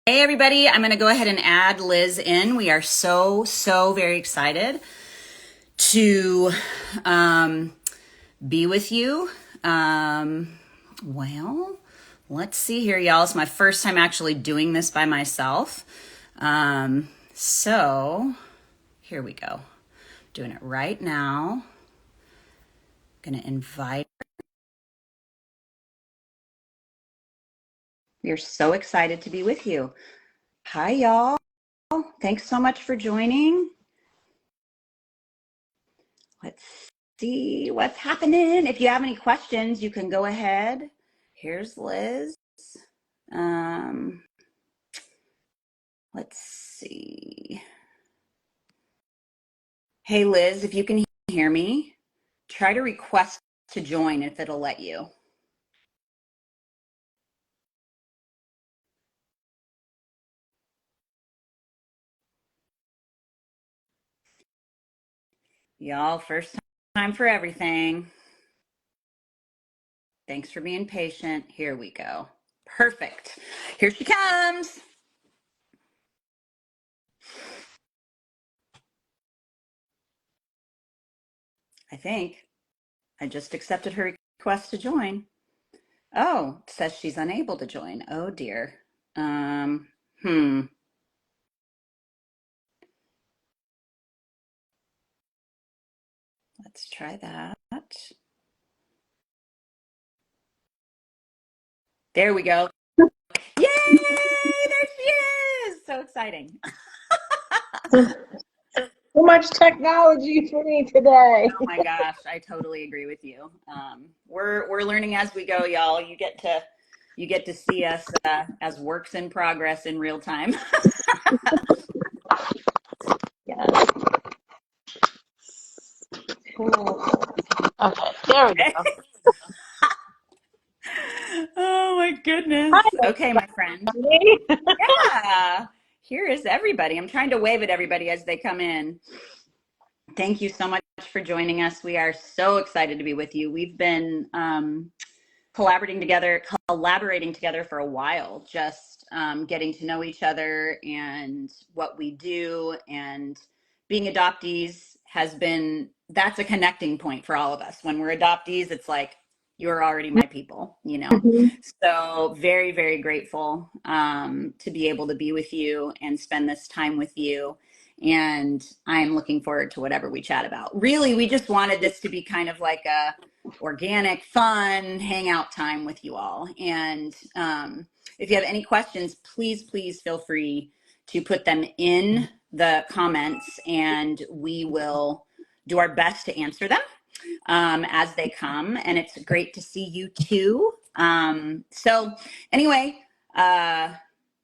Hey everybody, I'm going to go ahead and add Liz in. We are so very excited to be with you. Well, let's see here, y'all. It's my first time actually doing this by myself. So here we go. Doing it right now. Going to invite. We're so excited to be with you. Hi, y'all. Thanks so much for joining. Let's see what's happening. If you have any questions, you can go ahead. Here's Liz. Um, let's see. Hey, Liz, if you can hear me, try to request to join if it'll let you. Y'all, first time for everything. Thanks for being patient. Here we go. Perfect. Here she comes. I think I just accepted her request to join. Oh, it says she's unable to join. Oh dear. Um, hmm. Let's try that. There we go. Yay! There she is! So exciting. So much technology for me today. Oh my gosh, I totally agree with you. We're learning as we go, y'all. You get to see us as works in progress in real time. Yes. Okay, there we go. Oh my goodness. Hi, Okay, my friend. everybody. Yeah, here is everybody. I'm trying to wave at everybody as they come in. Thank you so much for joining us. We are so excited to be with you. We've been collaborating together for a while, just getting to know each other and what we do. And being adoptees that's a connecting point for all of us. When we're adoptees, it's like, you're already my people, you know? Mhm. So very grateful to be able to be with you and spend this time with you. And I'm looking forward to whatever we chat about. Really, we just wanted this to be kind of like a organic, fun hangout time with you all. And if you have any questions, please feel free to put them in the comments and we will do our best to answer them as they come. And it's great to see you too. So anyway,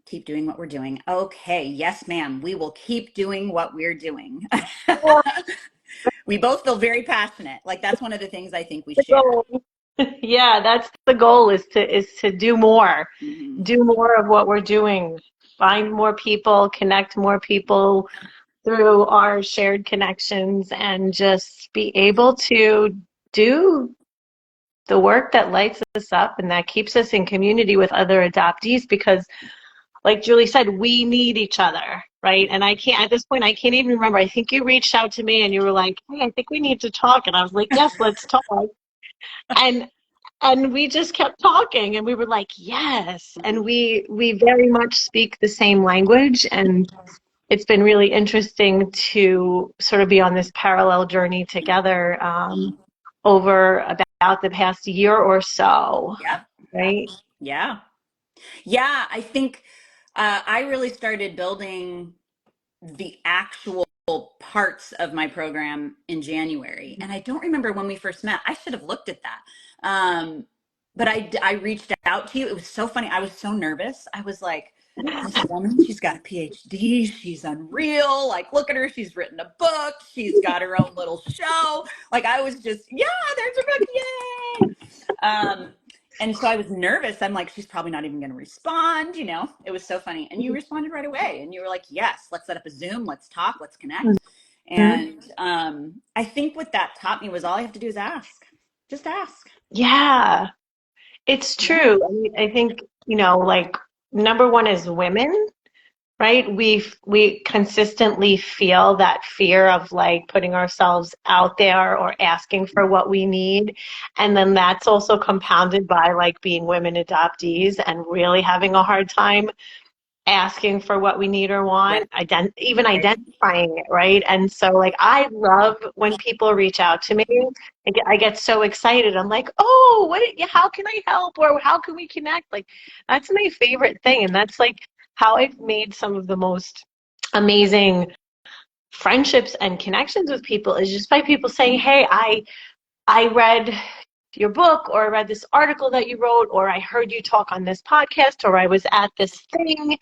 keep doing what we're doing. Okay. Yes, ma'am. We will keep doing what we're doing. We both feel very passionate. Like that's one of the things I think we The share. goal. Yeah, that's the goal is to do more. Mm-hmm. Do more of what we're doing. Find more people, connect more people through our shared connections and just be able to do the work that lights us up and that keeps us in community with other adoptees because like Julie said, we need each other, right? And I can't, at this point, I can't even remember. I think you reached out to me and you were like, hey, I think we need to talk. And I was like, yes, let's talk. And we just kept talking and we were like, yes. And we very much speak the same language. And it's been really interesting to sort of be on this parallel journey together over about the past year or so, Yep. right? Yeah. Yeah. I think I really started building the actual parts of my program in January. And I don't remember when we first met. I should have looked at that. But I reached out to you. It was so funny. I was so nervous. I was like, this woman, she's got a PhD. She's unreal. Like, look at her. She's written a book. She's got her own little show. Like, I was just, yeah, there's her book. Yay. And so I was nervous. I'm like, she's probably not even going to respond. You know, it was so funny. And you responded right away. And you were like, yes, let's set up a Zoom. Let's talk. Let's connect. Mhm. And I think what that taught me was all I have to do is ask. Just ask. Yeah. It's Yeah. true. I mean, I think, like number one is women. right? We consistently feel that fear of like putting ourselves out there or asking for what we need. And then that's also compounded by like being women adoptees and really having a hard time asking for what we need or Right. want, even identifying it, right? And so, like, I love when people reach out to me. I get so excited. I'm like, oh, how can I help? Or how can we connect? Like, that's my favorite thing. And that's like how I've made some of the most amazing friendships and connections with people is just by people saying, hey, I read your book, or I read this article that you wrote, or I heard you talk on this podcast, or I was at this thing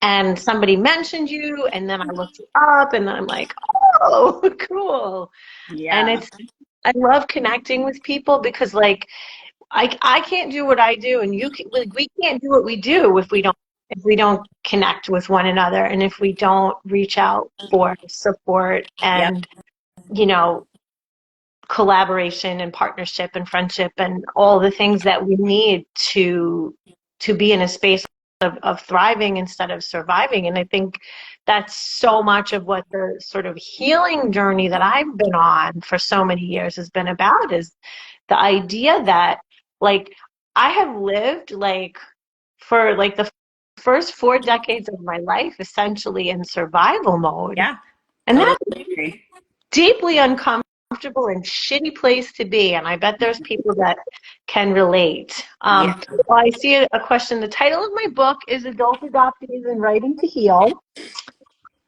and somebody mentioned you, and then I looked you up, and then I'm like, oh, cool. And Yeah. I love connecting with people because like I can't do what I do, and like, we can't do what we do if we don't connect with one another, and if we don't reach out for support Yep. and, you know, collaboration and partnership and friendship and all the things that we need to be in a space of thriving instead of surviving. And I think that's so much of what the sort of healing journey that I've been on for so many years has been about, is the idea that like I have lived like for like the first 4 decades of my life essentially in survival mode. Yeah. And Totally that's agree. deeply uncomfortable and shitty place to be. And I bet there's people that can relate. Yeah. Well, I see a question. The title of my book is Adult Adoptees and Writing to Heal.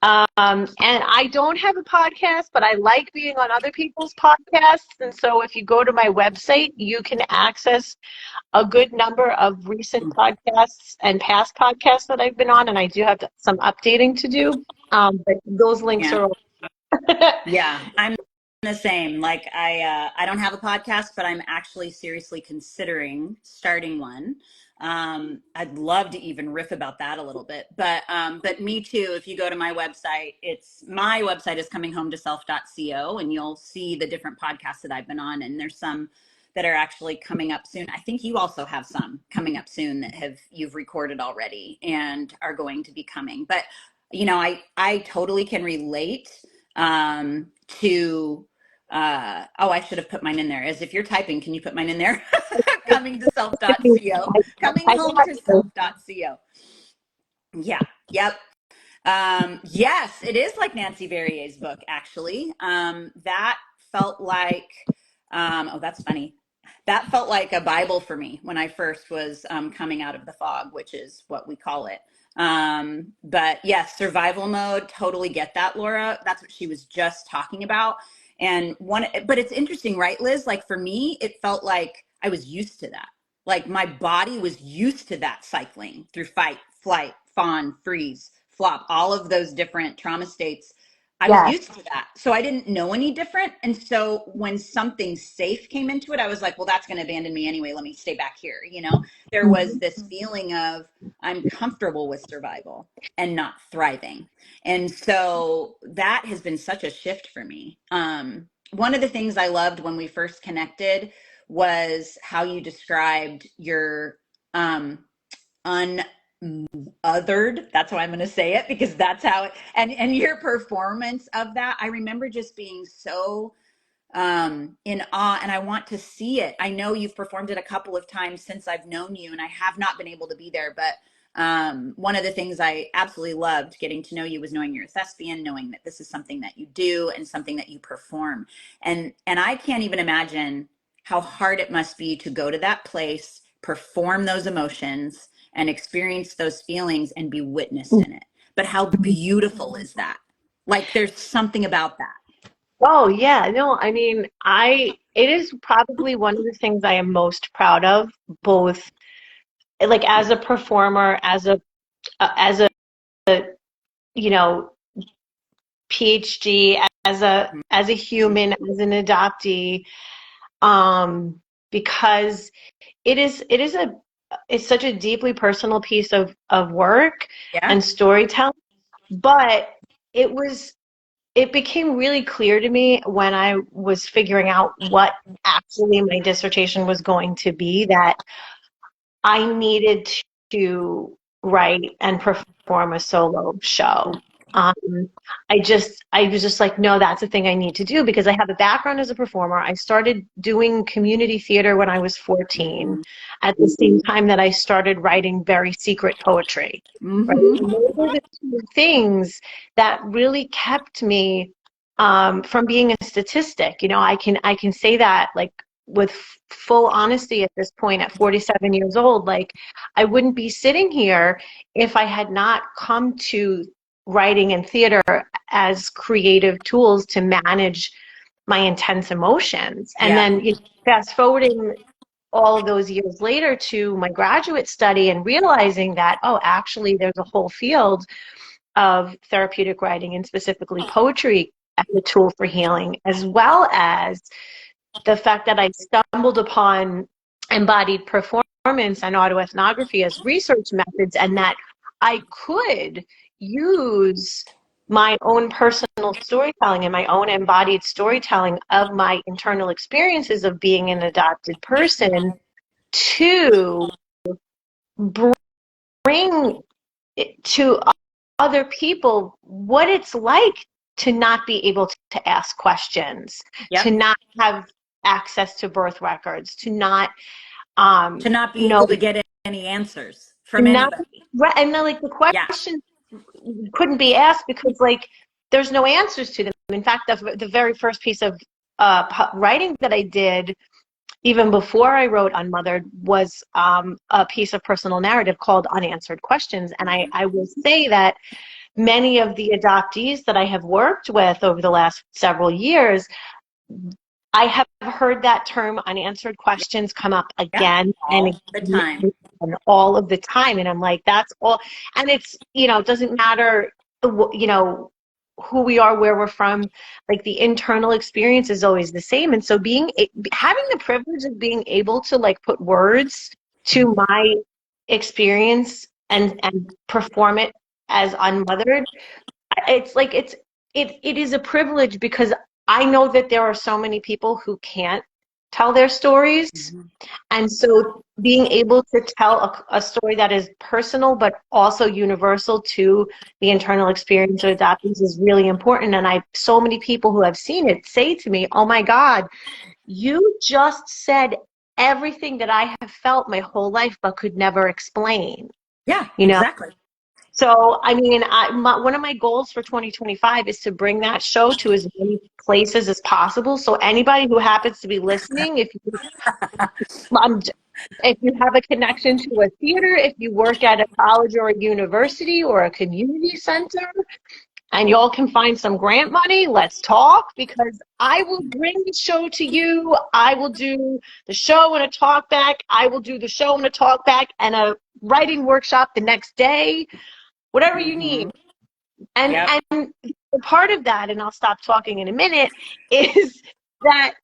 And I don't have a podcast, but I like being on other people's podcasts. And so if you go to my website, you can access a good number of recent podcasts and past podcasts that I've been on. And I do have some updating to do. But those links Yeah. are Yeah. I'm the same. Like I don't have a podcast, but I'm actually seriously considering starting one. I'd love to even riff about that a little bit. But me too, if you go to my website, my website is cominghometo self.co, and you'll see the different podcasts that I've been on, and there's some that are actually coming up soon. I think you also have some coming up soon that you've recorded already and are going to be coming. But I totally can relate to oh, I should have put mine in there. As if you're typing, can you put mine in there? Coming to self.co. Coming I home got to you. self.co. Yeah. Yep. Yes, it is like Nancy Verrier's book, actually. That felt like, oh, that's funny. That felt like a Bible for me when I first was coming out of the fog, which is what we call it. But yes, survival mode, totally get that, Laura. That's what she was just talking about. But it's interesting, right, Liz? Like for me, it felt like I was used to that. Like my body was used to that cycling through fight, flight, fawn, freeze, flop, all of those different trauma states. I was Yes. used to that. So I didn't know any different. And so when something safe came into it, I was like, well, that's going to abandon me anyway. Let me stay back here. There was this feeling of I'm comfortable with survival and not thriving. And so that has been such a shift for me. One of the things I loved when we first connected was how you described your un othered. That's how I'm going to say it, because that's how it, and your performance of that. I remember just being so in awe, and I want to see it. I know you've performed it a couple of times since I've known you, and I have not been able to be there, but one of the things I absolutely loved getting to know you was knowing you're a thespian, knowing that this is something that you do and something that you perform. And I can't even imagine how hard it must be to go to that place, perform those emotions and experience those feelings and be witnessed in it. But how beautiful is that? Like there's something about that. Oh yeah, no, I mean, it is probably one of the things I am most proud of, both like as a performer, as a, you know, PhD, as a human, as an adoptee, because it's such a deeply personal piece of work Yeah. and storytelling, but it was it became really clear to me when I was figuring out what actually my dissertation was going to be that I needed to write and perform a solo show. I was just like, no, that's a thing I need to do because I have a background as a performer. I started doing community theater when I was 14, Mm-hmm. at the same time that I started writing very secret poetry. Right? And Mm-hmm. those are the two things that really kept me from being a statistic. You know, I can say that like with full honesty at this point at 47 years old, like I wouldn't be sitting here if I had not come to writing and theater as creative tools to manage my intense emotions. And Yeah. then fast forwarding all of those years later to my graduate study and realizing that, oh, actually, there's a whole field of therapeutic writing and specifically poetry as a tool for healing, as well as the fact that I stumbled upon embodied performance and autoethnography as research methods, and that I could use my own personal storytelling and my own embodied storytelling of my internal experiences of being an adopted person to bring it to other people what it's like to not be able to ask questions, to Yep. not have access to birth records, to not To not be know, able to get any answers to from not, anybody. right, and then like the Yeah. questions couldn't be asked because like there's no answers to them. In fact, the very first piece of writing that I did even before I wrote Unmothered was a piece of personal narrative called Unanswered Questions. And I will say that many of the adoptees that I have worked with over the last several years, I have heard that term unanswered questions come up Yeah. again and All the again time. and all of the time. And I'm like, that's all. And it's, it doesn't matter, who we are, where we're from, like the internal experience is always the same. And so having the privilege of being able to like put words to my experience and perform it as unmothered, it's like it is a privilege because I know that there are so many people who can't tell their stories, Mm-hmm. and so being able to tell a story that is personal but also universal to the internal experience of adoptees is really important. And so many people who have seen it say to me, oh my God, you just said everything that I have felt my whole life but could never explain, Yeah, you know exactly. so, I mean, one of my goals for 2025 is to bring that show to as many places as possible. So, anybody who happens to be listening, um, if you have a connection to a theater, if you work at a college or a university or a community center, and y'all can find some grant money, let's talk because I will bring the show to you. I will do the show and a talk back. I will do the show and a talk back and a writing workshop the next day, whatever you Mm-hmm. need. And Yep. and part of that, and I'll stop talking in a minute, is that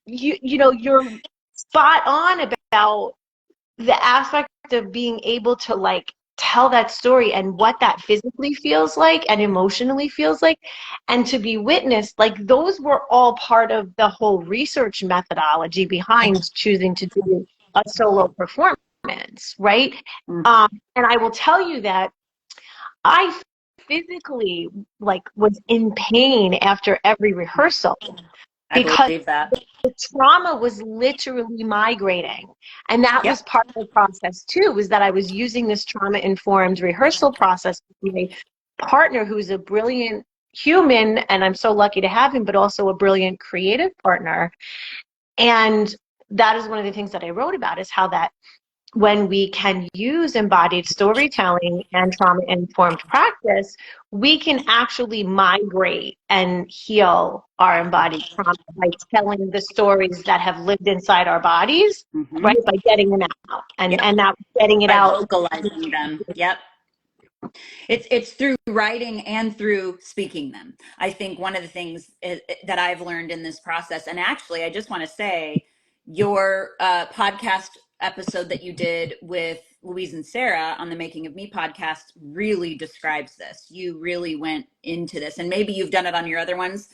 you're spot on about the aspect of being able to like tell that story and what that physically feels like and emotionally feels like, and to be witnessed. Like those were all part of the whole research methodology behind choosing to do a solo performance, right? Mm-hmm. And I will tell you that I physically like was in pain after every rehearsal I because believe that. the trauma was literally migrating. And that was Yep. part of the process too, was that I was using this trauma informed rehearsal process with my partner who's a brilliant human, and I'm so lucky to have him, but also a brilliant creative partner. And that is one of the things that I wrote about, is how that when we can use embodied storytelling and trauma informed practice, we can actually migrate and heal our embodied trauma by telling the stories that have lived inside our bodies, Mm-hmm. right? By getting them out Yep. and that getting it By out. vocalizing them. Yep. It's through writing and through speaking them. I think one of the things that I've learned in this process, and actually, I just want to say, your podcast episode that you did with Louise and Sarah on the Making of Me podcast really describes this. You really went into this, and maybe you've done it on your other ones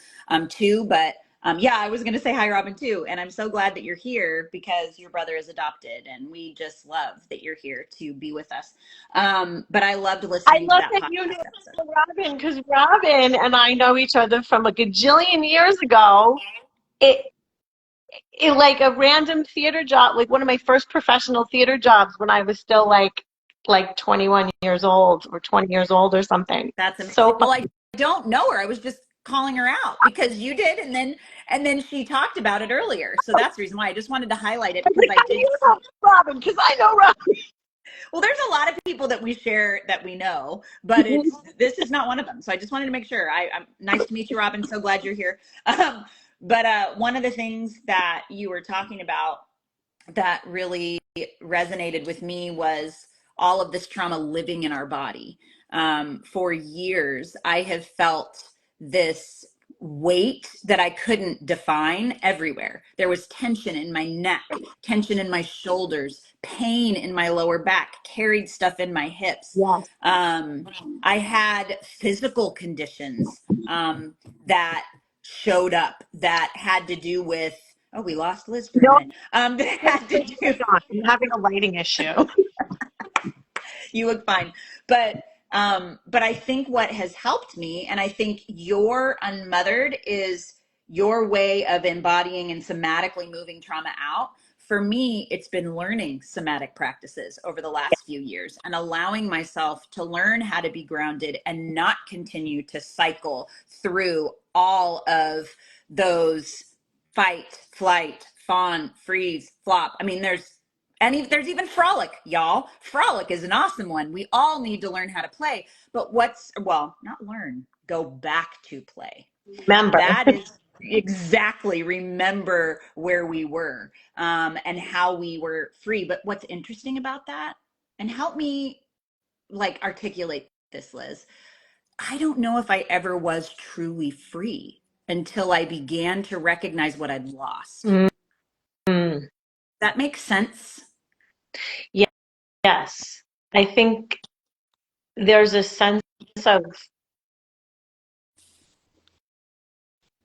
too, but Yeah, I was going to say hi, Robin, too. And I'm so glad that you're here because your brother is adopted. And we just love that you're here to be with us. But I loved I listening to love that that you know podcast episode. Robin, because Robin and I know each other from a gajillion years ago. It, it like a random theater job, like one of my first professional theater jobs when I was still like 21 years old or 20 years old or something. That's amazing. So Well, I don't know her. I was just calling her out because you did. And then she talked about it earlier. So that's the reason why I just wanted to highlight it I was because like, I how do did you know see. Robin? Because I know Robin. Well, there's a lot of people that we share that we know, but this is not one of them. So I just wanted to make sure. I'm nice to meet you, Robin. So glad you're here. But one of the things that you were talking about that really resonated with me was all of this trauma living in our body. For years, I have felt this weight that I couldn't define everywhere. There was tension in my neck, tension in my shoulders, pain in my lower back, carried stuff in my hips. Yes. Um, I had physical conditions that showed up that had to do with, oh, we lost Liz for a No, minute. That had to do, I'm having a lighting issue. you look fine. But I think what has helped me, and I think your unmothered is your way of embodying and somatically moving trauma out. For me, it's been learning somatic practices over the last few years and allowing myself to learn how to be grounded and not continue to cycle through all of those fight, flight, fawn, freeze, flop. I mean, there's even frolic, y'all. Frolic is an awesome one. We all need to learn how to play. But well, not learn, go back to play. Remember. That is exactly remember where we were and how we were free. But what's interesting about that, and help me like articulate this, Liz, I don't know if I ever was truly free until I began to recognize what I'd lost. Mm, That makes sense. yes. I think there's a sense of,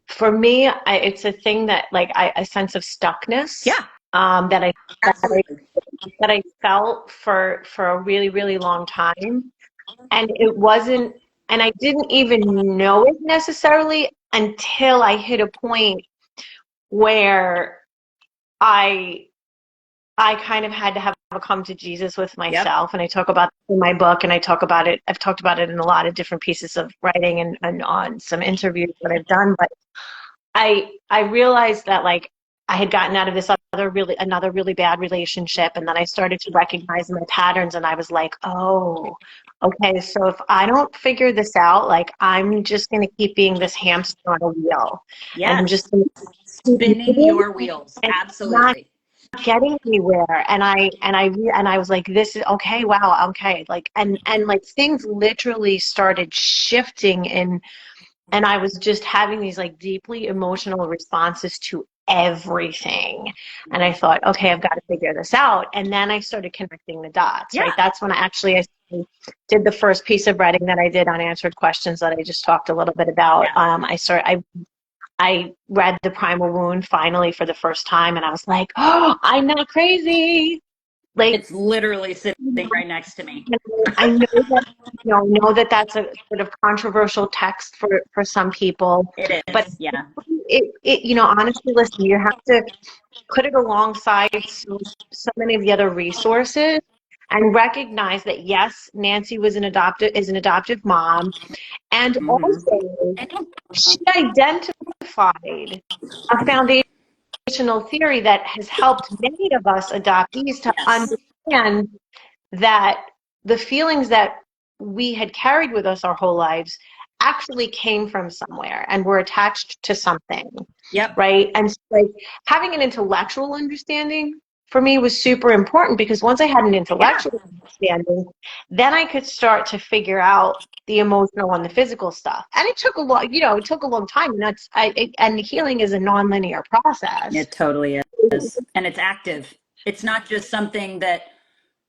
for me, it's a thing that like a sense of stuckness Yeah, that I absolutely. that I felt for a really, really long time. And it wasn't, and I didn't even know it necessarily until I hit a point where I I kind of had to have a come to Jesus with Yep. myself. And I talk about it in my book, and I talk about it, I've talked about it in a lot of different pieces of writing and on some interviews that I've done. But I realized that like I had gotten out of this another really bad relationship, and then I started to recognize my patterns, and I was like, oh, okay, so if I don't figure this out, like I'm just gonna keep being this hamster on a wheel, and I'm Yes. just gonna keep Spinning moving your wheels. and not Absolutely. getting anywhere. And I was like, this is okay, wow, okay, like and like things literally started shifting, and I was just having these like deeply emotional responses to everything. And I thought, okay, I've got to figure this out. And then I started connecting the dots, right? Yeah. That's when I did the first piece of writing that I did on answered questions that I just talked a little bit about. Yeah. I read The Primal Wound finally for the first time, and I was like, oh, I'm not crazy. Like, It's literally sitting right next to me. I know that that's a sort of controversial text for some people, It but is. Yeah. honestly, listen, you have to put it alongside so many of the other resources and recognize that yes, Nancy is an adoptive mom, and Hmm. also she identified a foundational theory that has helped many of us adoptees to Yes. understand that the feelings that we had carried with us our whole lives actually came from somewhere and were attached to something, Yep. right? And so, like having an intellectual understanding for me was super important, because once I had an Yeah. intellectual understanding, then I could start to figure out the emotional and the physical stuff. And it took a long time. And healing is a nonlinear process. It totally is. And it's active. It's not just something that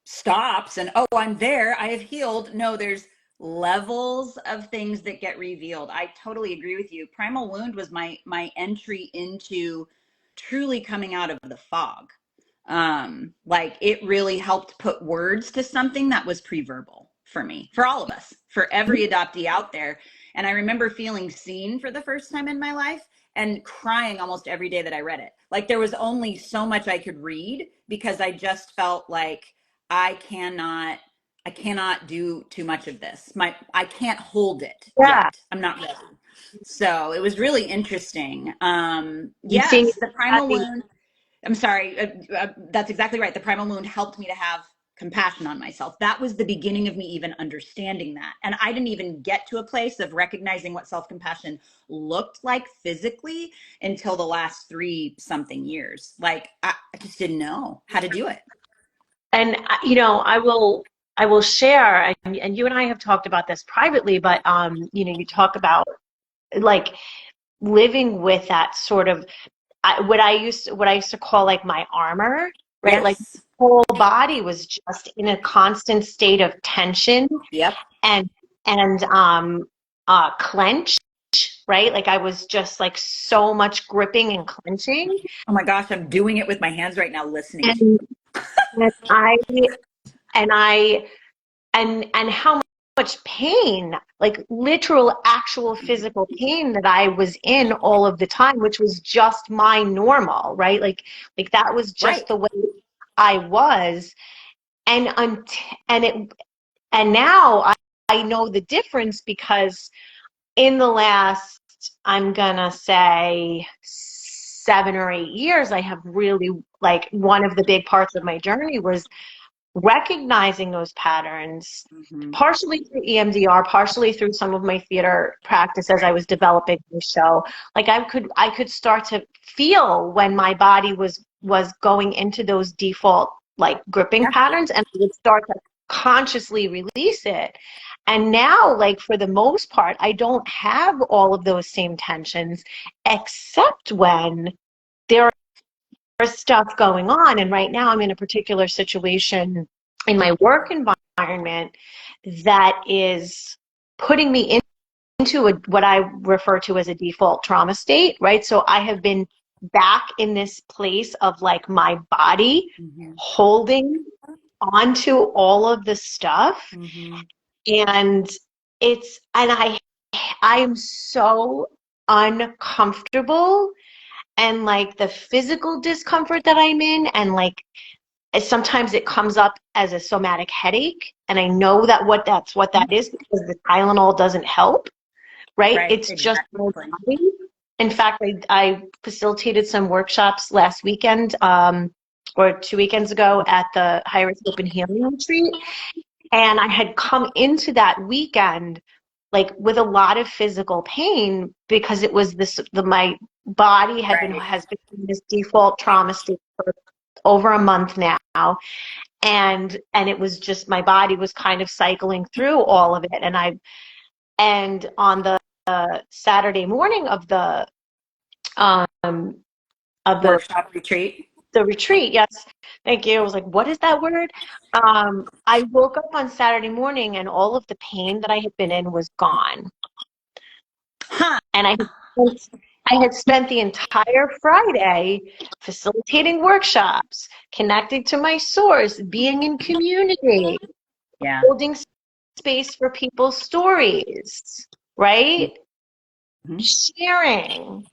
stops and, oh, I'm there, I have healed. No, there's levels of things that get revealed. I totally agree with you. Primal Wound was my entry into truly coming out of the fog. Like it really helped put words to something that was pre-verbal for me, for all of us, for every adoptee out there. And I remember feeling seen for the first time in my life and crying almost every day that I read it. Like there was only so much I could read because I just felt like I cannot I cannot do too much of this. I can't hold it Yeah. yet. I'm not ready. So it was really interesting. And seeing Yes, the primal exactly. wound. I'm sorry. That's exactly right. The primal wound helped me to have compassion on myself. That was the beginning of me even understanding that. And I didn't even get to a place of recognizing what self compassion looked like physically until the last 3 something years. Like I just didn't know how to do it. And you know, I will share, and you and I have talked about this privately, but you know, you talk about like living with that sort of what I used to call like my armor, right? Like Yes. whole body was just in a constant state of tension Yep. and clench, right? Like I was just like so much gripping and clenching. Oh my gosh, I'm doing it with my hands right now listening to And, and I and I and how much pain, like literal actual you. physical pain that I was in all of the time, which was just my normal, right? Like that was just Right. the way I was. And now I know the difference because in the last, I'm gonna say 7 or 8 years, I have really, like, one of the big parts of my journey was recognizing those patterns, Mm-hmm. partially through EMDR, partially through some of my theater practice as I was developing the show. Like I could start to feel when my body was going into those default like gripping Yeah. patterns, and I would start to consciously release it. And now, like for the most part, I don't have all of those same tensions, except when there stuff going on. And right now I'm in a particular situation in my work environment that is putting me into what I refer to as a default trauma state, right? So I have been back in this place of like my body Mm-hmm. holding onto all of the stuff. Mm-hmm. And I am so uncomfortable, and like the physical discomfort that I'm in, and like sometimes it comes up as a somatic headache, and I know that what that is because the Tylenol doesn't help, right? Right. It's just my Exactly. body. In fact, I facilitated some workshops last weekend, or 2 weekends ago at the High Risk Open Healing Retreat, and I had come into that weekend like with a lot of physical pain because it was my body Right. has been in this default trauma state for over a month now, and it was just my body was kind of cycling through all of it. And on the Saturday morning um of Workshop retreat. the retreat, yes, thank you, I was like, what is that word? I woke up on Saturday morning and all of the pain that I had been in was gone. Huh. And I had spent the entire Friday facilitating workshops, connecting to my source, being in community, Yeah. holding space for people's stories, right? Mm-hmm. Sharing.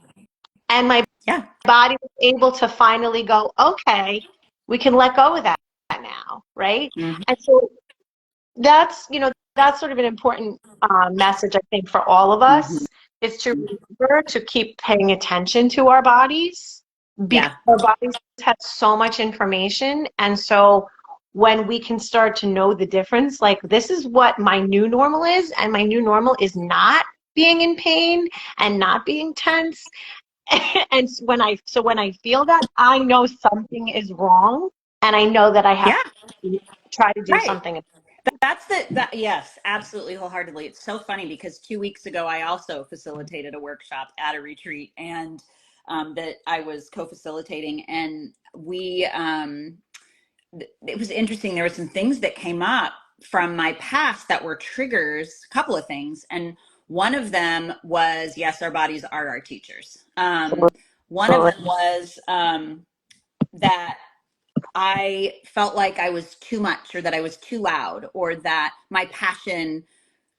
And my Yeah. body was able to finally go, okay, we can let go of that now, right? Mm-hmm. And so that's sort of an important message, I think, for all of Mm-hmm. us, is to remember to keep paying attention to our bodies, because Yeah. our bodies have so much information. And so when we can start to know the difference, like this is what my new normal is, and my new normal is not being in pain and not being tense. And when I feel that, I know something is wrong, and I know that I have Yeah. to try to do Right. something. That yes, absolutely wholeheartedly. It's so funny because 2 weeks ago I also facilitated a workshop at a retreat and that I was co-facilitating and it was interesting. There were some things that came up from my past that were triggers, a couple of things. And one of them was, yes, our bodies are our teachers. One of them was that I felt like I was too much, or that I was too loud, or that my passion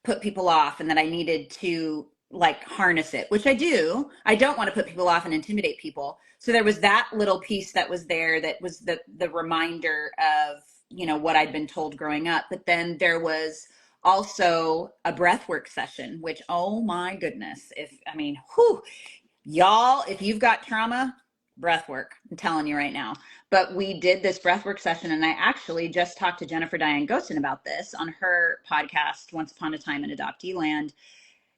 put people off and that I needed to like harness it, which I do. I don't want to put people off and intimidate people. So there was that little piece that was there, that was the reminder of, you know, what I'd been told growing up. But then there was also a breath work session, which, oh my goodness, if I mean, whew, y'all, if you've got trauma, breath work, I'm telling you right now. But we did this breath work session, and I actually just talked to Jennifer Diane Gostin about this on her podcast, Once Upon a Time in Adoptee Land.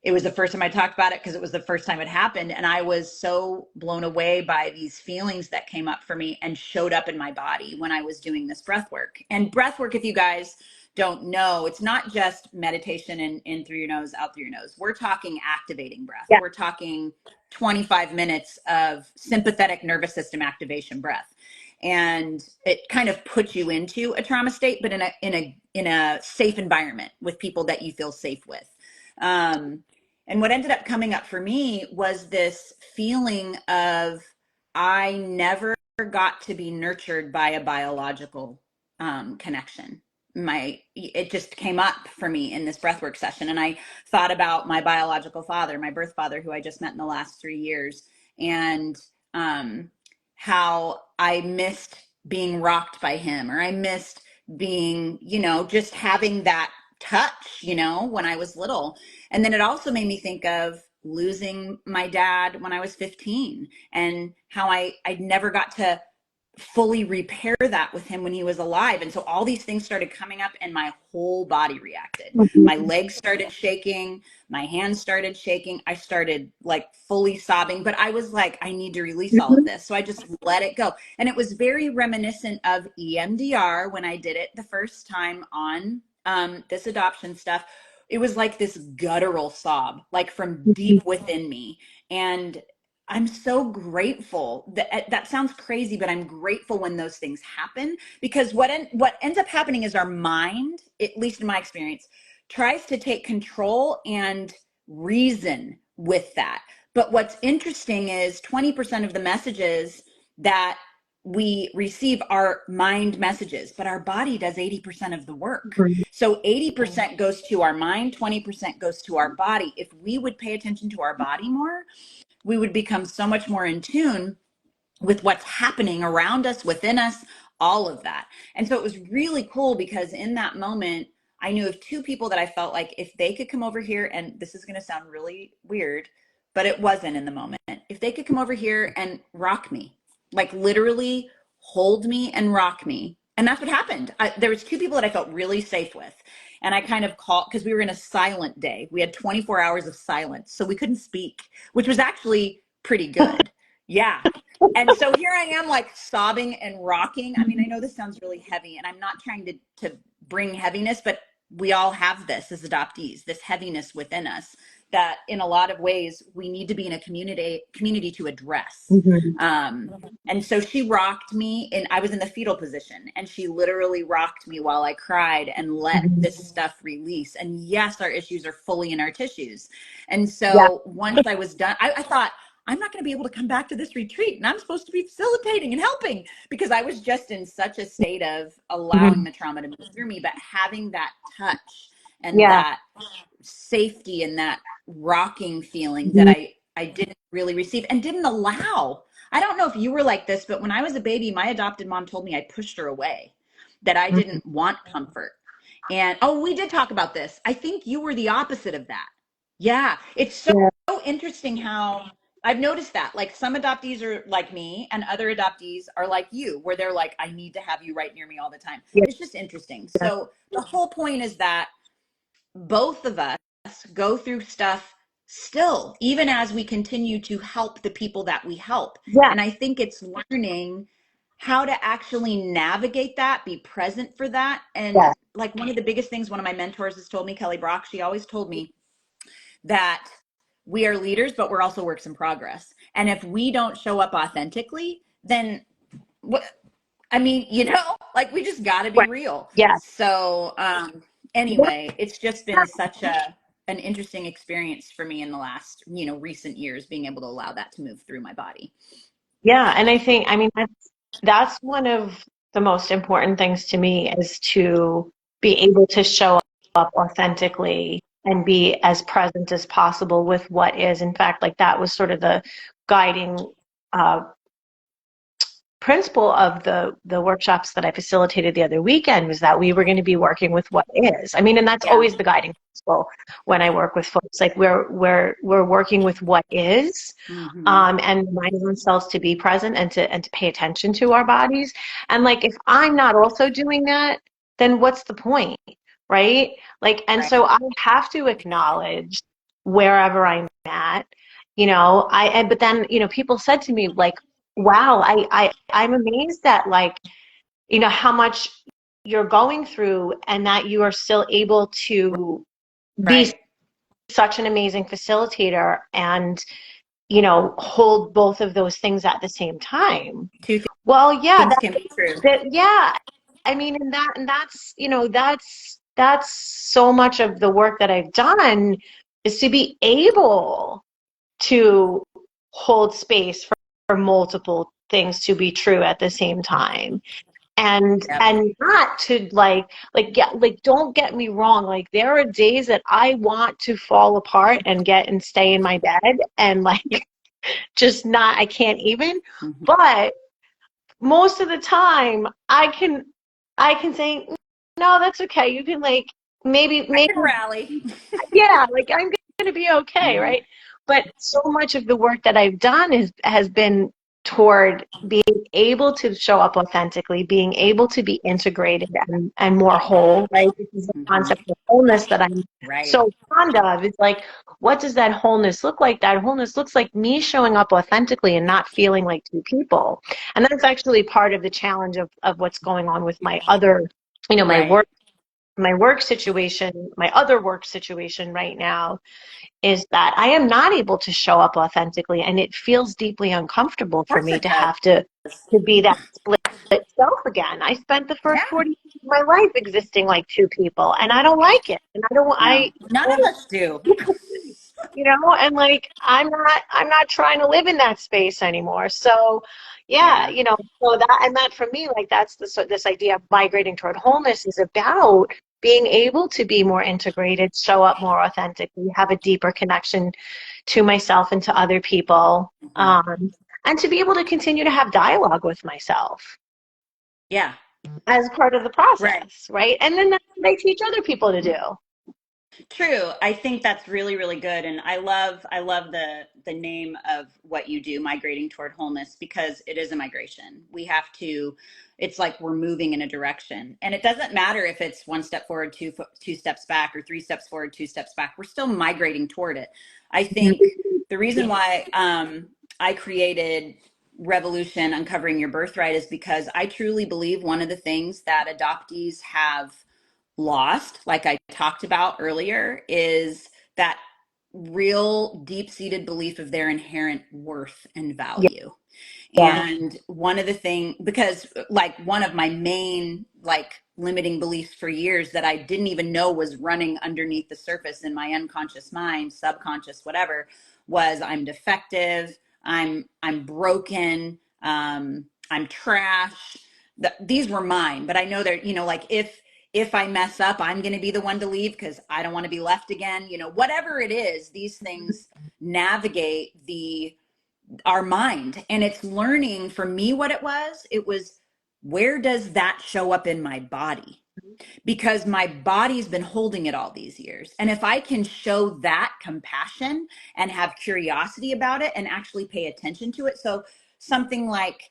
It was the first time I talked about it because it was the first time it happened. And I was so blown away by these feelings that came up for me and showed up in my body when I was doing this breath work. And breath work, if you guys don't know, it's not just meditation and in through your nose, out through your nose. We're talking activating breath. Yeah. We're talking 25 minutes of sympathetic nervous system activation breath. And it kind of puts you into a trauma state, but in a safe environment with people that you feel safe with. And what ended up coming up for me was this feeling of, I never got to be nurtured by a biological connection. It just came up for me in this breathwork session. And I thought about my biological father, my birth father, who I just met in the last 3 years, and how I missed being rocked by him, or I missed being, you know, just having that touch, you know, when I was little. And then it also made me think of losing my dad when I was 15, and how I never got to fully repair that with him when he was alive. And so all these things started coming up, and my whole body reacted. My legs started shaking, my hands started shaking. I started like fully sobbing, but I was like, I need to release all of this. So I just let it go. And it was very reminiscent of EMDR when I did it the first time on this adoption stuff. It was like this guttural sob, like from deep within me. And I'm so grateful that sounds crazy, but I'm grateful when those things happen, because what ends up happening is our mind, at least in my experience, tries to take control and reason with that. But what's interesting is 20% of the messages that we receive are mind messages, but our body does 80% of the work. So 80% goes to our mind, 20% goes to our body. If we would pay attention to our body more, we would become so much more in tune with what's happening around us, within us, all of that. And so it was really cool, because in that moment, I knew of two people that I felt like if they could come over here, and this is going to sound really weird, but it wasn't in the moment. If they could come over here and rock me, like literally hold me and rock me. And that's what happened. There was two people that I felt really safe with. And I kind of called, because we were in a silent day. We had 24 hours of silence. So we couldn't speak, which was actually pretty good. Yeah. And so here I am, like sobbing and rocking. I mean, I know this sounds really heavy, and I'm not trying to bring heaviness, but we all have this as adoptees, this heaviness within us that in a lot of ways we need to be in a community to address. And so she rocked me, and I was in the fetal position, and she literally rocked me while I cried and let this stuff release. And yes, our issues are fully in our tissues. And so once I was done, I thought, I'm not going to be able to come back to this retreat, and I'm supposed to be facilitating and helping, because I was just in such a state of allowing the trauma to move through me. But having that touch and that safety and that rocking feeling that I didn't really receive and didn't allow. I don't know if you were like this, but when I was a baby, my adopted mom told me I pushed her away, that I didn't want comfort. And oh, we did talk about this. I think you were the opposite of that. Yeah. It's so interesting how I've noticed that, like, some adoptees are like me and other adoptees are like you, where they're like, I need to have you right near me all the time. It's just interesting. So the whole point is that both of us go through stuff still, even as we continue to help the people that we help. And I think it's learning how to actually navigate that, be present for that. And like, one of the biggest things one of my mentors has told me, Kelly Brock, she always told me that we are leaders, but we're also works in progress. And if we don't show up authentically, then what? I mean, like we just got to be Right. real. Yeah. So, anyway, it's just been such an interesting experience for me in the last, recent years, being able to allow that to move through my body. Yeah, and I think, I mean, that's one of the most important things to me is to be able to show up authentically and be as present as possible with what is. In fact, like that was sort of the guiding uh, principle of the workshops that I facilitated the other weekend was that we were going to be working with what is. I mean, and that's Yeah. always the guiding principle when I work with folks. Like we're working with what is, Hmm. and reminding themselves to be present and to pay attention to our bodies. And like if I'm not also doing that, then what's the point, right? Like, and Right. so I have to acknowledge wherever I'm at. But then, people said to me like, wow, I'm amazed at like, how much you're going through and that you are still able to be Right. such an amazing facilitator and, hold both of those things at the same time. Two Well, yeah, things can be true. yeah. I mean, that's so much of the work that I've done is to be able to hold space for multiple things to be true at the same time Yep. and not to don't get me wrong, like there are days that I want to fall apart and get and stay in my bed and like just not, I can't even, Mhm. but most of the time I can say no, that's okay, you can like I maybe can rally. yeah, like I'm gonna be okay, Mhm. right? But so much of the work that I've done has been toward being able to show up authentically, being able to be integrated and more whole, right? This is the Mhm. concept of wholeness that I'm Right. so fond of. It's like, what does that wholeness look like? That wholeness looks like me showing up authentically and not feeling like two people. And that's actually part of the challenge of what's going on with my other, my Right. work situation, my other work situation right now is that I am not able to show up authentically, and it feels deeply uncomfortable Of for course me it to does. have to be that split self again. I spent the first Yeah. 40 years of my life existing like two people, and I don't like it. And I don't No, none of don't us do. and like I'm not trying to live in that space anymore. So yeah, Yeah. so that for me, like that's this idea of migrating toward wholeness is about being able to be more integrated, show up more authentically, have a deeper connection to myself and to other people, Mhm. and to be able to continue to have dialogue with myself Yeah. as part of the Right. process, right? And then that's what I teach other people to do. True. I think that's really, really good. And I love the name of what you do, migrating toward wholeness, because it is a migration. We have to, it's like we're moving in a direction. And it doesn't matter if it's one step forward, two steps back, or three steps forward, two steps back. We're still migrating toward it. I think the reason why I created Revolution Uncovering Your Birthright is because I truly believe one of the things that adoptees have lost, like I talked about earlier, is that real deep seated belief of their inherent worth and Yeah, value. yeah, And one of the thing, because like one of my main like limiting beliefs for years that I didn't even know was running underneath the surface in my unconscious mind, subconscious, whatever, was I'm defective, I'm broken, I'm trash. These were mine, but I know they're, like if I mess up, I'm going to be the one to leave because I don't want to be left again. Whatever it is, these things navigate the our mind, and it's learning for me what it was where does that show up in my body, because my body's been holding it all these years. And if I can show that compassion and have curiosity about it and actually pay attention to it. So something like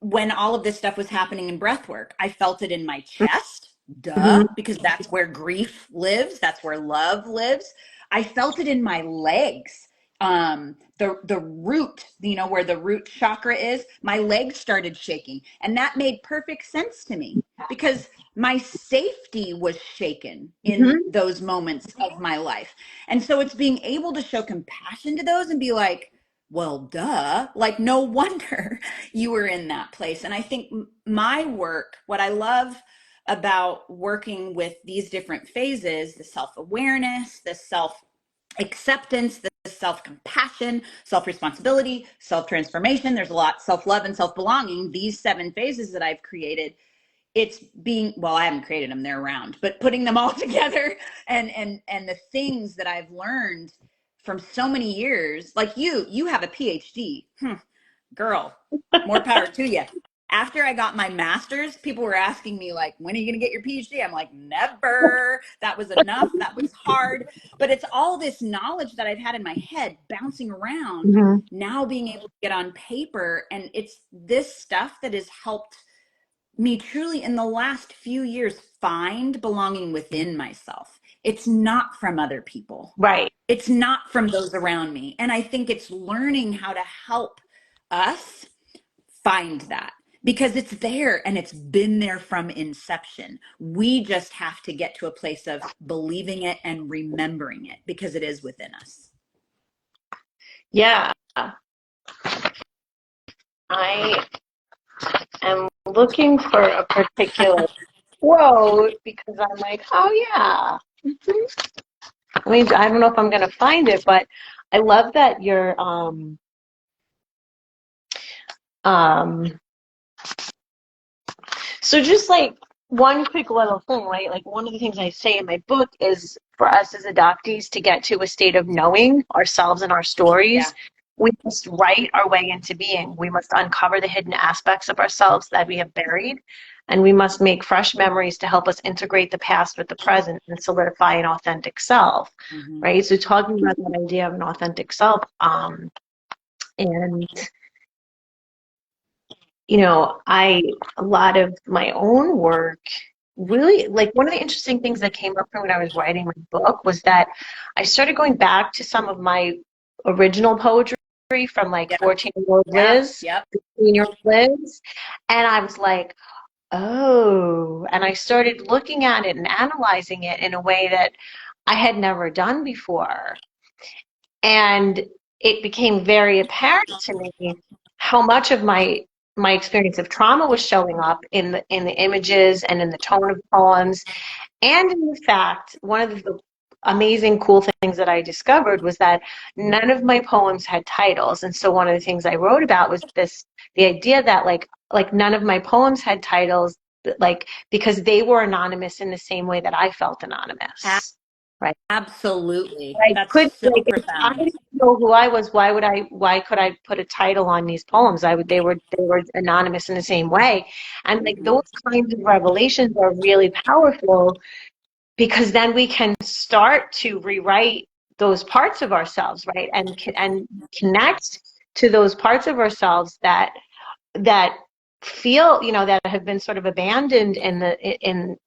when all of this stuff was happening in breath work, I felt it in my chest, duh, mhm, because that's where grief lives, that's where love lives. I felt it in my legs, the root, where the root chakra is. My legs started shaking, and that made perfect sense to me because my safety was shaken in mhm. those moments of my life. And so it's being able to show compassion to those and be like, well, duh, like no wonder you were in that place. And I think my work, what I love about working with these different phases, the self-awareness, the self-acceptance, the self-compassion, self-responsibility, self-transformation, there's a lot, self-love and self-belonging, these 7 phases that I've created, it's being, well, I haven't created them, they're around, but putting them all together, and the things that I've learned from so many years, like you have a PhD. Girl, more power to you. After I got my master's, people were asking me, like, when are you going to get your PhD? I'm like, never. That was enough. That was hard. But it's all this knowledge that I've had in my head bouncing around, Hmm. now being able to get on paper. And it's this stuff that has helped me truly in the last few years find belonging within myself. It's not from other people. Right. It's not from those around me. And I think it's learning how to help us find that, because it's there and it's been there from inception. We just have to get to a place of believing it and remembering it because it is within us. Yeah. I am looking for a particular quote because I'm like, oh yeah. Mhm. I mean, I don't know if I'm gonna find it, but I love that you're um so just like one quick little thing, right? Like one of the things I say in my book is for us as adoptees to get to a state of knowing ourselves and our Yeah. stories, we must write our way into being. We must uncover the hidden aspects of ourselves that we have buried, and we must make fresh memories to help us integrate the past with the present and solidify an authentic self, Mm-hmm. right? So talking about that idea of an authentic self, and a lot of my own work really, like one of the interesting things that came up from when I was writing my book was that I started going back to some of my original poetry from like Yeah. 14-year-old Yeah. Liz, Yep. 15-year-old Liz, and I was like, oh, and I started looking at it and analyzing it in a way that I had never done before. And it became very apparent to me how much of my experience of trauma was showing up in the images and in the tone of poems, and in the fact, one of the amazing cool things that I discovered was that none of my poems had titles. And so one of the things I wrote about was the idea that like none of my poems had titles, like because they were anonymous in the same way that I felt anonymous. Right. Absolutely. I That's could, so like, if I profound. didn't know who I was, why could I put a title on these poems? They were anonymous in the same way. And like Mm-hmm. those kinds of revelations are really powerful because then we can start to rewrite those parts of ourselves, right? And connect to those parts of ourselves that feel, that have been sort of abandoned in the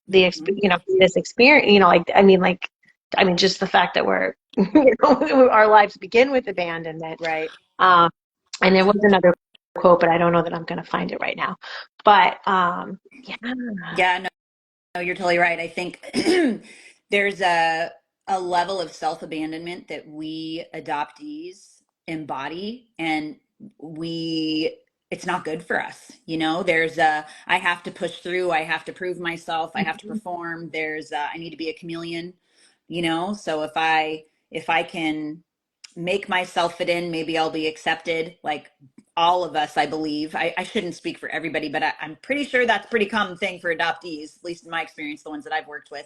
Mm-hmm. this experience, like, just the fact that we're, our lives begin with abandonment. Right. Um, and there was another quote, but I don't know that I'm going to find it right now. But yeah. Yeah. No, you're totally right. I think there's a level of self-abandonment that we adoptees embody, and we it's not good for us. There's a I have to push through, I have to prove myself, I have to perform. There's I need to be a chameleon, so if I can make myself fit in, maybe I'll be accepted. Like all of us, I believe. I shouldn't speak for everybody, but I'm pretty sure that's a pretty common thing for adoptees, at least in my experience, the ones that I've worked with.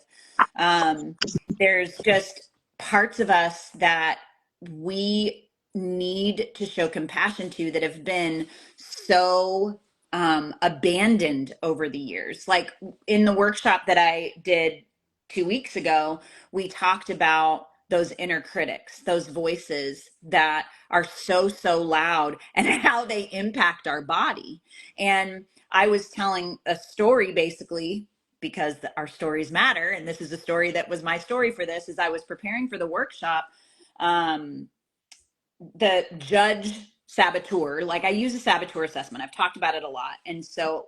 Um, there's just parts of us that we need to show compassion to that have been so abandoned over the years. Like in the workshop that I did 2 weeks ago, we talked about those inner critics, those voices that are so, so loud, and how they impact our body. And I was telling a story basically because our stories matter. And this is a story that was my story for this. As I was preparing for the workshop, um, the judge saboteur, like I use a saboteur assessment. I've talked about it a lot. And so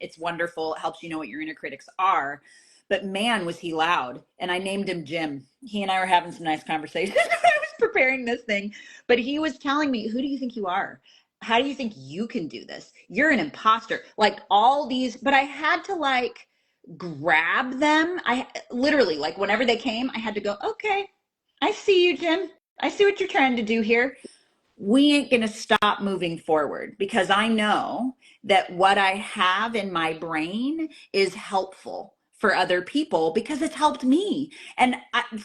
it's wonderful. It helps you know what your inner critics are. But man, was he loud. And I named him Jim. He and I were having some nice conversations. I was preparing this thing, but he was telling me, who do you think you are? How do you think you can do this? You're an imposter. Like all these, but I had to like grab them. I literally, like, whenever they came, I had to go, okay, I see you, Jim. I see what you're trying to do here. We ain't going to stop moving forward because I know that what I have in my brain is helpful for other people because it's helped me. And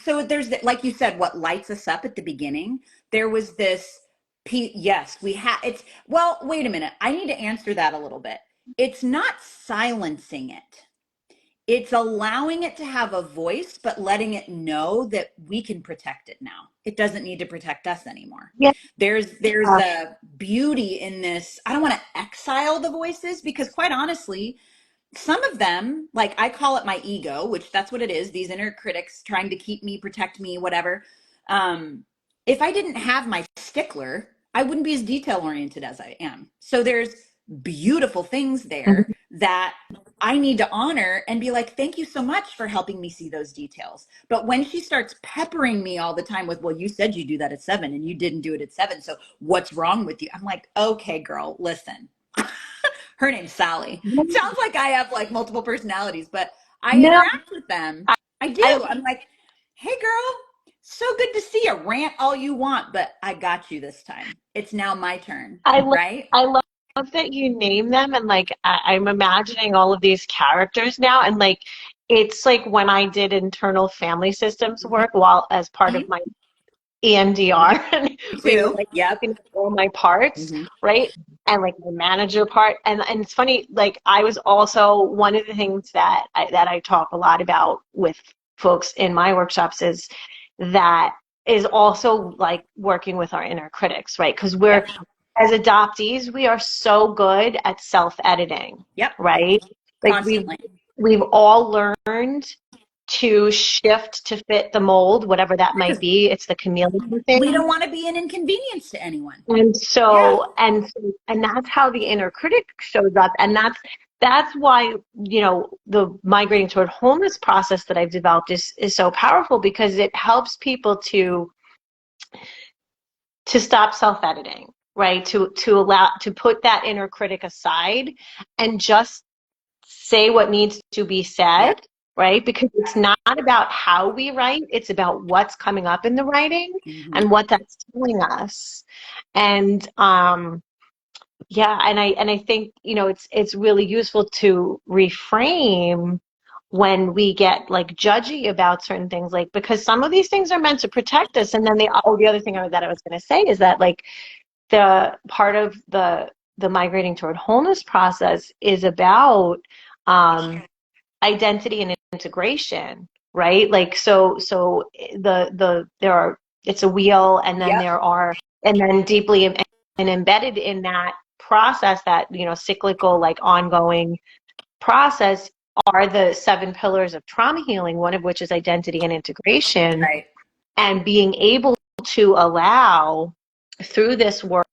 so there's, like you said, what lights us up at the beginning, there was this, yes, we have, it's, well, wait a minute. I need to answer that a little bit. It's not silencing it, it's allowing it to have a voice, but letting it know that we can protect it now. It doesn't need to protect us anymore. Yeah. There's a beauty in this. I don't want to exile the voices because, quite honestly, some of them, like, I call it my ego, which that's what it is, these inner critics trying to keep me, protect me, whatever. um if I didn't have my stickler, I wouldn't be as detail oriented as I am. So there's beautiful things there that I need to honor and be like, thank you so much for helping me see those details. But when she starts peppering me all the time with, well, you said you do that at 7 and you didn't do it at 7, so what's wrong with you? I'm like, okay, girl, listen. Her name's Sally. Sounds like I have like multiple personalities, but I No, interact with them. I, I I do. I'm like, hey, girl, so good to see you. Rant all you want, but I got you this time. It's now my turn, I love right? I love that you name them, and like I'm imagining all of these characters now, and like it's like when I did internal family systems work while as part of Mm-hmm. my EMDR, and Me we were too. like Yep. looking at all my parts, Mm-hmm. right? And like my manager part, and it's funny, like I was also one of the things that I talk a lot about with folks in my workshops is that is also like working with our inner critics, right? Because we're Yep. as adoptees, we are so good at self-editing, Yep. right? Like Constantly. we've all learned to shift to fit the mold, whatever that might Because be. It's the chameleon we thing. don't want to be an inconvenience to anyone. And Yeah. and that's how the inner critic shows up. And that's why, the migrating toward wholeness process that I've developed is so powerful because it helps people to stop self-editing, right? To allow to put that inner critic aside and just say what needs to be said, Yep. right? Because it's not about how we write, it's about what's coming up in the writing Mm-hmm. and what that's telling us. And yeah, and I think, it's really useful to reframe when we get like judgy about certain things, like because some of these things are meant to protect us. And then the other thing that I was going to say is that like the part of the migrating toward wholeness process is about um, identity and integration, right? Like so there are it's a wheel, and then Yep. there are and then deeply and embedded in that process, that cyclical, like ongoing process, are the 7 pillars of trauma healing, one of which is identity and integration, Right. and being able to allow through this work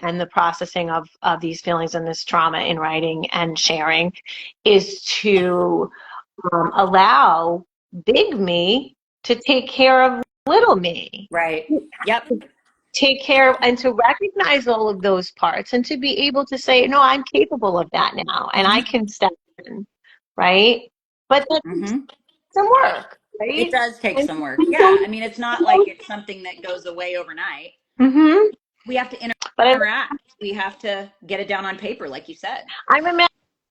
and the processing of these feelings and this trauma in writing and sharing is to allow big me to take care of little me, Right. Yep. take care of, and to recognize all of those parts and to be able to say, no, I'm capable of that now and I Mm-hmm. can step in, right? But that takes Mm-hmm. some work, It right? does take And some work. Yeah. I mean, it's not like it's something that goes away overnight. mm-hmm. We have to But interact. We have to get it down on paper, like you said. I'm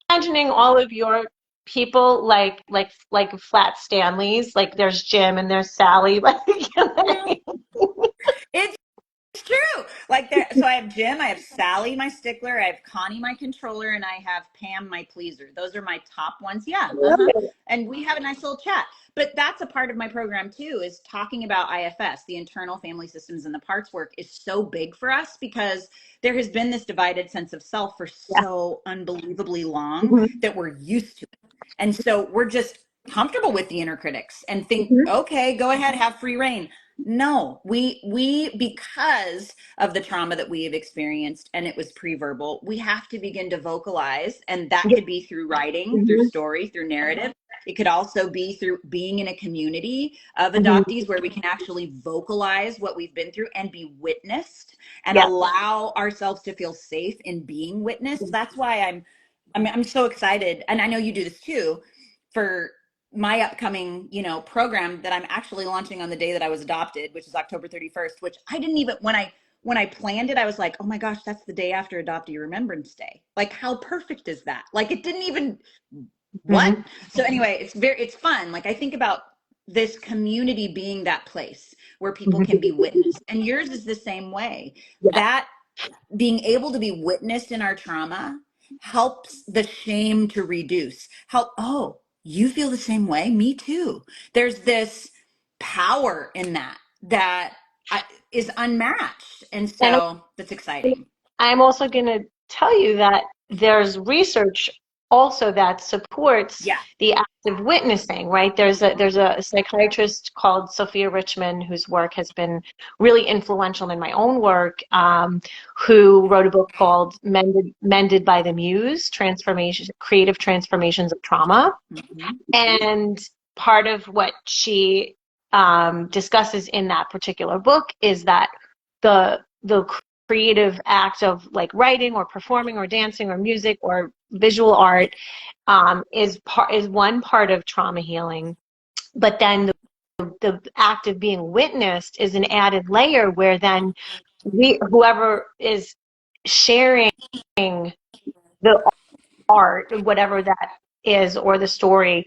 imagining all of your people like flat Stanleys, like there's Jim and there's Sally, like Mm. It's true. Like that. So I have Jim, I have Sally, my stickler, I have Connie, my controller, and I have Pam, my pleaser. Those are my top ones. Yeah. Uh-huh. And we have a nice little chat. But that's a part of my program too, is talking about IFS, the internal family systems and the parts work is so big for us because there has been this divided sense of self for Yeah. so unbelievably long Mhm. that we're used to it. And so we're just comfortable with the inner critics and think, Mhm. okay, go ahead, have free reign. No, we because of the trauma that we have experienced and it was pre-verbal, we have to begin to vocalize, and that Yeah. could be through writing, through Hmm. story, through narrative. It could also be through being in a community of Hmm. adoptees where we can actually vocalize what we've been through and be witnessed and Yeah. allow ourselves to feel safe in being witnessed. That's why I'm so excited, and I know you do this too, for my upcoming, program that I'm actually launching on the day that I was adopted, which is October 31st, which I didn't even when I planned it, I was like, "Oh my gosh, that's the day after Adoptee Remembrance Day." Like how perfect is that? Like it didn't even what? Hmm. So anyway, it's fun. Like I think about this community being that place where people can be Hmm. witnessed. And yours is the same way. Yeah. That being able to be witnessed in our trauma helps the shame to reduce. Oh, you feel the same way? Me too. There's this power in that is unmatched. And And so that's exciting. I'm also going to tell you that there's research also that supports Yeah. the active witnessing, right? There's a psychiatrist called Sophia Richmond whose work has been really influential in my own work, who wrote a book called Mended by the Muse: Transformation, Creative Transformations of Trauma. Mhm. And part of what she discusses in that particular book is that the creative act of like writing or performing or dancing or music or visual Yeah. art is one part of trauma healing, but then the act of being witnessed is an added layer where then whoever is sharing the art, whatever that is, or the story,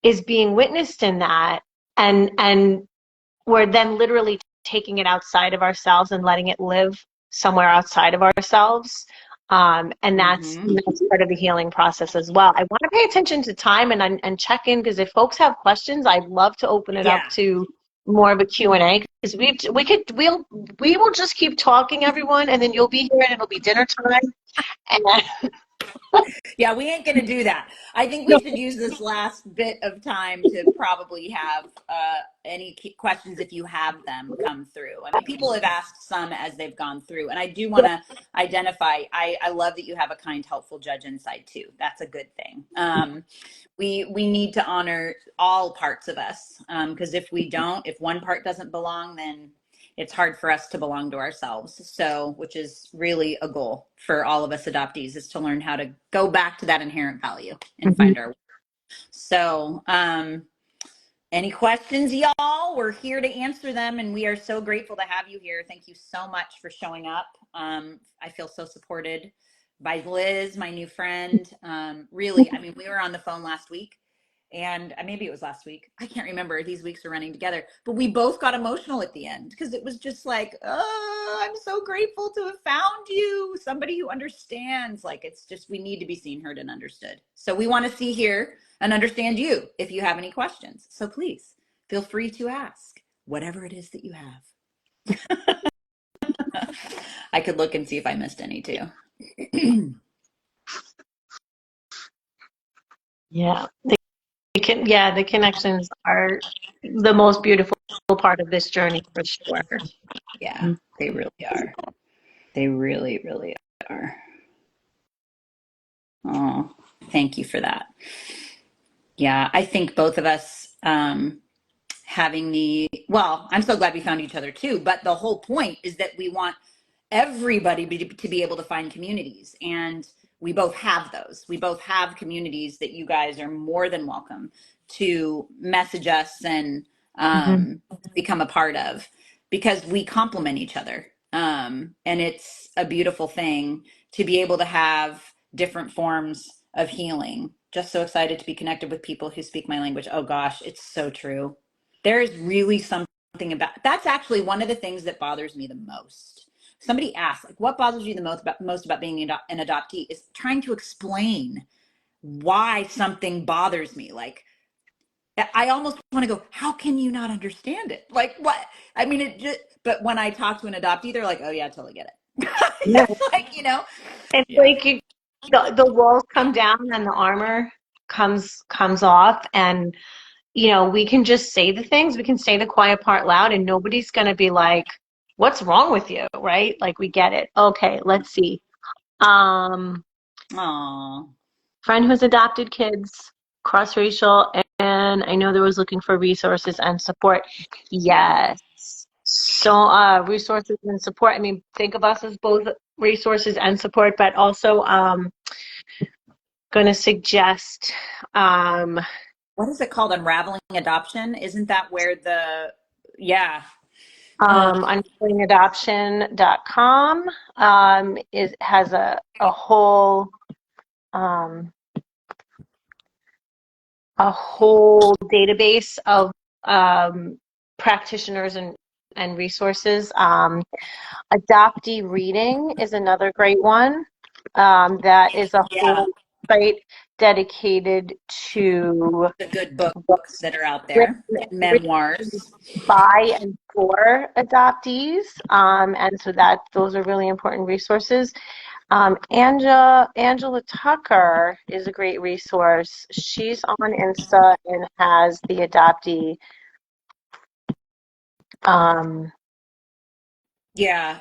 is being witnessed in that, and we're then literally taking it outside of ourselves and letting it live somewhere outside of ourselves. And Hmm. that's part of the healing process as well. I want to pay attention to time and check in, because if folks have questions, I'd love to open it up Yeah. to more of a Q&A, because we will just keep talking, everyone, and then you'll be here and it'll be dinner time. And Yeah, we ain't gonna do that. I think we should use this last bit of time to probably have any questions, if you have them, come through. I mean, people have asked some as they've gone through, and I do want to identify. I love that you have a kind, helpful judge inside too. That's a good thing. We need to honor all parts of us, because if we don't, if one part doesn't belong, then it's hard for us to belong to ourselves. So, which is really a goal for all of us adoptees, is to learn how to go back to that inherent value and Mhm. find our. So, any questions, y'all? We're here to answer them, and we are so grateful to have you here. Thank you so much for showing up. I feel so supported by Liz, my new friend. Really, I mean, we were on the phone last week, and maybe it was last week. I can't remember. These weeks are running together, but we both got emotional at the end because it was just like, oh, I'm so grateful to have found you, somebody who understands. Like, it's just, we need to be seen, heard, and understood. So we want to see, hear, and understand you if you have any questions. So please feel free to ask whatever it is that you have. I could look and see if I missed any too. Yeah. Yeah, the connections are the most beautiful part of this journey for sure. Yeah, they really are. They really, really are. Oh, thank you for that. Yeah, I think both of us, having well, I'm so glad we found each other too, but the whole point is that we want everybody to be able to find communities, and we both have those. We both have communities that you guys are more than welcome to message us and Hmm. become a part of, because we complement each other, and it's a beautiful thing to be able to have different forms of healing. Just so excited to be connected with people who speak my language. Oh gosh, it's so true. There is really something about that's actually one of the things that bothers me the most. Somebody asked, like, what bothers you the most about being an adoptee, is trying to explain why something bothers me. Like, I almost want to go, how can you not understand it? Like, what? I mean, it just, but when I talk to an adoptee, they're like, oh, yeah, I totally get it. Yeah. It's like, It's yeah. like the walls come down and the armor comes off, and we can just say the things, we can say the quiet part loud, and nobody's going to be like, what's wrong with you, right? Like, we get it. Okay, let's see. Um, Aw. Friend who's adopted kids, cross-racial, and I know there was looking for resources and support. Yeah. Yes. So, resources and support. I mean, think of us as both resources and support, but also going to suggest What is it called? Unraveling Adoption? Isn't that where yeah. Uh, unfoldingadoption.com has a whole um, database of practitioners and resources. Adoptee Reading is another great one. That is a yeah. whole site dedicated to The good books books that are out there, written memoirs. by and for adoptees. And so those are really important resources. Angela Tucker is a great resource. She's on Insta and has the adoptee um, Yeah.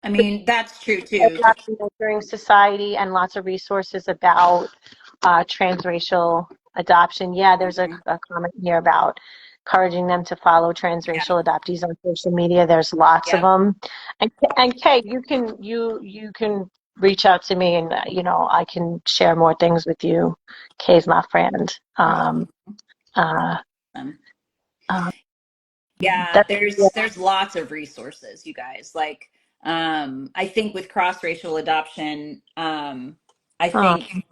I mean, that's true too. Adoptee Nurturing Society, and lots of resources about transracial adoption. Yeah, there's Mhm. a comment here about encouraging them to follow Yeah. transracial adoptees on social media. There's lots of Yep. them. And Kay, you can reach out to me, and I can share more things with you. Kay's my friend. Uh, Awesome. uh, Yeah, that's yeah. there's lots of resources, you guys. Like, I think with cross-racial adoption, I uh, think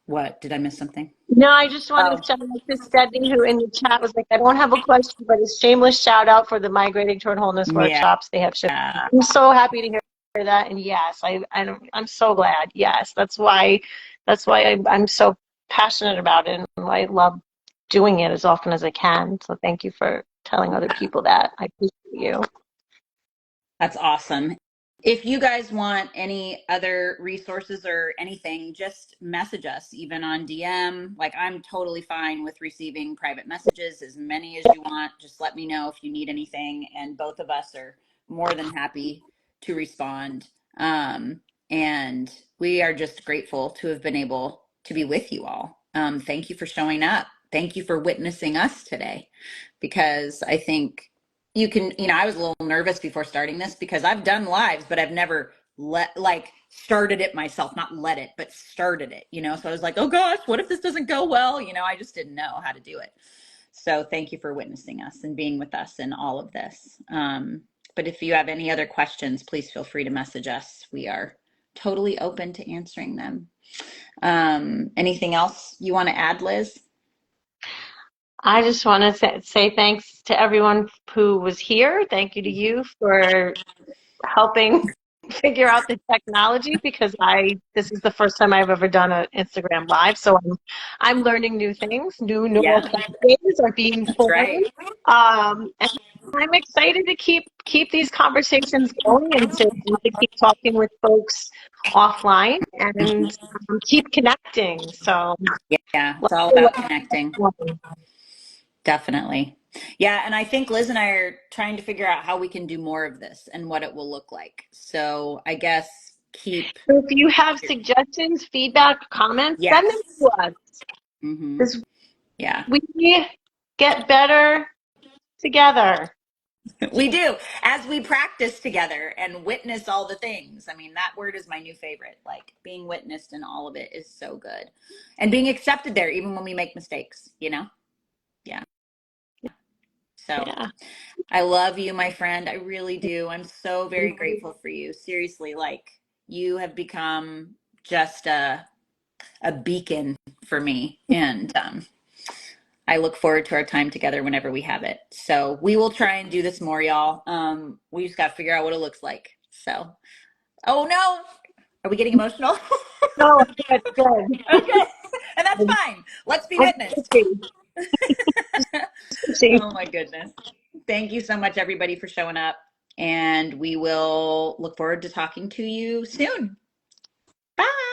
what, did I miss something? No, I just wanted Oh, to shout out to Stephanie, who in the chat was like, I don't have a question, but a shameless shout out for the Migrating Toward Wholeness yeah. workshops they have shipped. I'm so happy to hear that. And yes, I'm so glad. Yes, that's why I'm so passionate about it, and I love doing it as often as I can. So thank you for telling other people that. I appreciate you. That's awesome. If you guys want any other resources or anything, just message us, even on DM. Like, I'm totally fine with receiving private messages, as many as you want. Just let me know if you need anything, and both of us are more than happy to respond. And we are just grateful to have been able to be with you all. Thank you for showing up. Thank you for witnessing us today, because I think I was a little nervous before starting this because I've done lives, but I've never started it myself, not led it, but started it. So I was like, oh gosh, what if this doesn't go well? I just didn't know how to do it. So thank you for witnessing us and being with us in all of this. But if you have any other questions, please feel free to message us. We are totally open to answering them. Anything else you want to add, Liz? I just want to say thanks to everyone who was here. Thank you to you for helping figure out the technology, because this is the first time I've ever done an Instagram live, so I'm learning new things. New neural Yeah, pathways are being that's formed, right. and I'm excited to keep these conversations going, and to keep talking with folks offline, and keep connecting. So Yeah, it's let's all see about what connecting. happens. Definitely. Yeah, and I think Liz and I are trying to figure out how we can do more of this and what it will look like. So I guess keep, So if you have suggestions, feedback, comments, send them yes. to us. Hmm. 'Cause Yeah, we get better together. we do. As we practice together and witness all the things. I mean, that word is my new favorite. Like, being witnessed in all of it is so good. And being accepted there, even when we make mistakes. Yeah. So Yeah. I love you, my friend. I really do. I'm so very grateful for you. Seriously, like, you have become just a beacon for me. And I look forward to our time together whenever we have it. So we will try and do this more, y'all. We just got to figure out what it looks like. So, oh no, are we getting emotional? No, good, good. Okay, and that's fine. Let's be I'm witnessed. pushing, pushing. Oh my goodness. Thank you so much, everybody, for showing up. And we will look forward to talking to you soon. Bye.